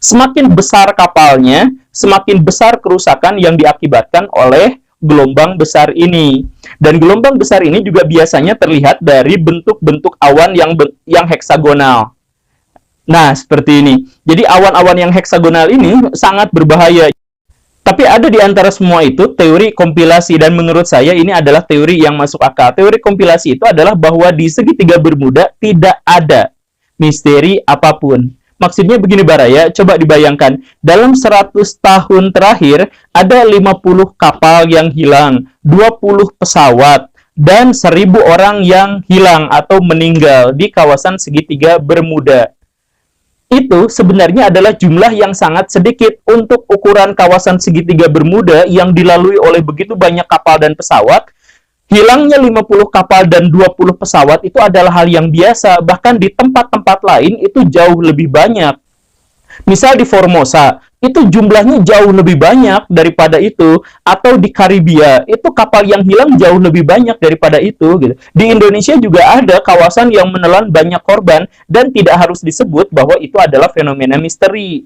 Semakin besar kapalnya, semakin besar kerusakan yang diakibatkan oleh gelombang besar ini. Dan gelombang besar ini juga biasanya terlihat dari bentuk-bentuk awan yang heksagonal. Nah, seperti ini. Jadi awan-awan yang heksagonal ini sangat berbahaya. Tapi ada di antara semua itu teori kompilasi, dan menurut saya ini adalah teori yang masuk akal. Teori kompilasi itu adalah bahwa di segitiga Bermuda tidak ada misteri apapun. Maksudnya begini Baraya, coba dibayangkan, dalam 100 tahun terakhir ada 50 kapal yang hilang, 20 pesawat, dan 1000 orang yang hilang atau meninggal di kawasan segitiga Bermuda. Itu sebenarnya adalah jumlah yang sangat sedikit untuk ukuran kawasan segitiga Bermuda yang dilalui oleh begitu banyak kapal dan pesawat. Hilangnya 50 kapal dan 20 pesawat itu adalah hal yang biasa, bahkan di tempat-tempat lain itu jauh lebih banyak. Misal di Formosa, itu jumlahnya jauh lebih banyak daripada itu, atau di Karibia, itu kapal yang hilang jauh lebih banyak daripada itu. Gitu. Di Indonesia juga ada kawasan yang menelan banyak korban, dan tidak harus disebut bahwa itu adalah fenomena misteri.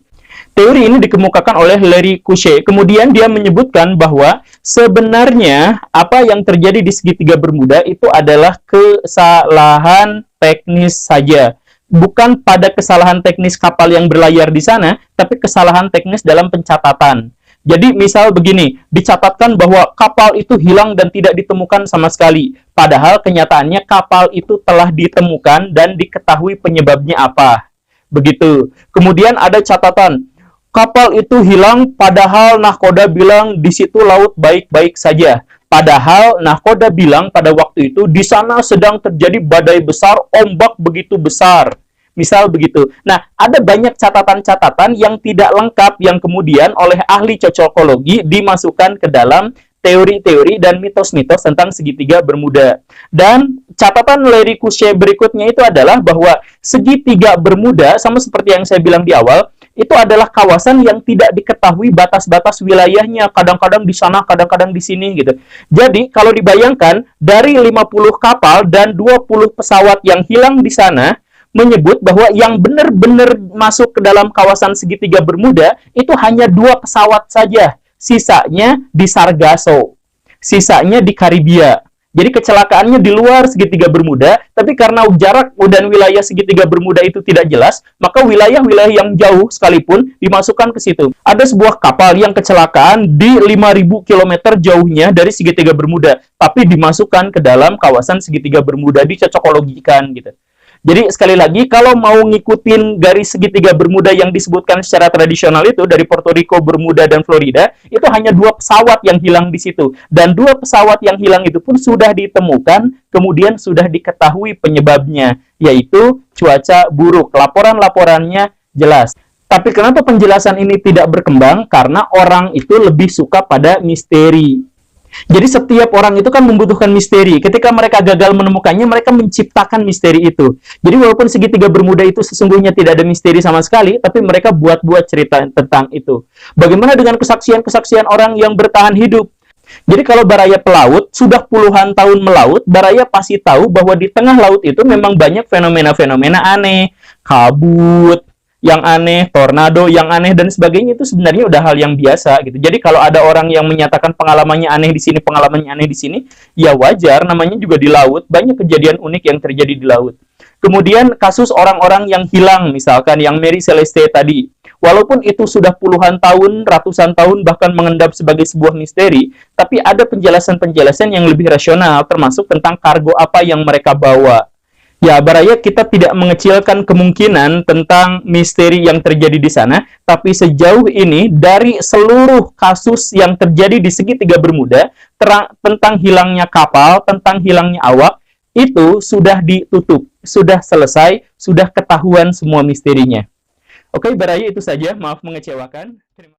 Teori ini dikemukakan oleh Larry Couchet. Kemudian dia menyebutkan bahwa sebenarnya apa yang terjadi di segitiga Bermuda itu adalah kesalahan teknis saja. Bukan pada kesalahan teknis kapal yang berlayar di sana, tapi kesalahan teknis dalam pencatatan. Jadi misal begini, dicatatkan bahwa kapal itu hilang dan tidak ditemukan sama sekali. Padahal kenyataannya kapal itu telah ditemukan dan diketahui penyebabnya apa. Begitu. Kemudian ada catatan, kapal itu hilang padahal nahkoda bilang di situ laut baik-baik saja. Padahal nahkoda bilang pada waktu itu di sana sedang terjadi badai besar, ombak begitu besar. Misal begitu. Nah, ada banyak catatan-catatan yang tidak lengkap yang kemudian oleh ahli cocokologi dimasukkan ke dalam teori-teori dan mitos-mitos tentang segitiga Bermuda. Dan catatan Larry Couchet berikutnya itu adalah bahwa segitiga Bermuda, sama seperti yang saya bilang di awal, itu adalah kawasan yang tidak diketahui batas-batas wilayahnya, kadang-kadang di sana, kadang-kadang di sini gitu. Jadi, kalau dibayangkan dari 50 kapal dan 20 pesawat yang hilang di sana, menyebut bahwa yang benar-benar masuk ke dalam kawasan segitiga Bermuda itu hanya 2 pesawat saja. Sisanya di Sargasso, sisanya di Karibia. Jadi kecelakaannya di luar segitiga Bermuda, tapi karena jarak dan wilayah segitiga Bermuda itu tidak jelas, maka wilayah-wilayah yang jauh sekalipun dimasukkan ke situ. Ada sebuah kapal yang kecelakaan di 5.000 km jauhnya dari segitiga Bermuda, tapi dimasukkan ke dalam kawasan segitiga Bermuda, dicocokologikan gitu. Jadi sekali lagi, kalau mau ngikutin garis segitiga Bermuda yang disebutkan secara tradisional itu dari Puerto Rico, Bermuda, dan Florida, itu hanya 2 pesawat yang hilang di situ. Dan 2 pesawat yang hilang itu pun sudah ditemukan, kemudian sudah diketahui penyebabnya, yaitu cuaca buruk. Laporan-laporannya jelas. Tapi kenapa penjelasan ini tidak berkembang? Karena orang itu lebih suka pada misteri. Jadi setiap orang itu kan membutuhkan misteri. Ketika mereka gagal menemukannya, mereka menciptakan misteri itu. Jadi walaupun segitiga Bermuda itu sesungguhnya tidak ada misteri sama sekali, tapi mereka buat-buat cerita tentang itu. Bagaimana dengan kesaksian-kesaksian orang yang bertahan hidup? Jadi kalau Baraya pelaut, sudah puluhan tahun melaut, Baraya pasti tahu bahwa di tengah laut itu memang banyak fenomena-fenomena aneh, kabut yang aneh, tornado yang aneh, dan sebagainya. Itu sebenarnya udah hal yang biasa gitu. Jadi kalau ada orang yang menyatakan pengalamannya aneh di sini, pengalamannya aneh di sini, ya wajar, namanya juga di laut, banyak kejadian unik yang terjadi di laut. Kemudian kasus orang-orang yang hilang, misalkan yang Mary Celeste tadi, walaupun itu sudah puluhan tahun, ratusan tahun, bahkan mengendap sebagai sebuah misteri, tapi ada penjelasan-penjelasan yang lebih rasional, termasuk tentang kargo apa yang mereka bawa. Ya, Baraya, kita tidak mengecilkan kemungkinan tentang misteri yang terjadi di sana, tapi sejauh ini dari seluruh kasus yang terjadi di segitiga Bermuda, tentang hilangnya kapal, tentang hilangnya awak, itu sudah ditutup, sudah selesai, sudah ketahuan semua misterinya. Oke, Baraya, itu saja. Maaf mengecewakan.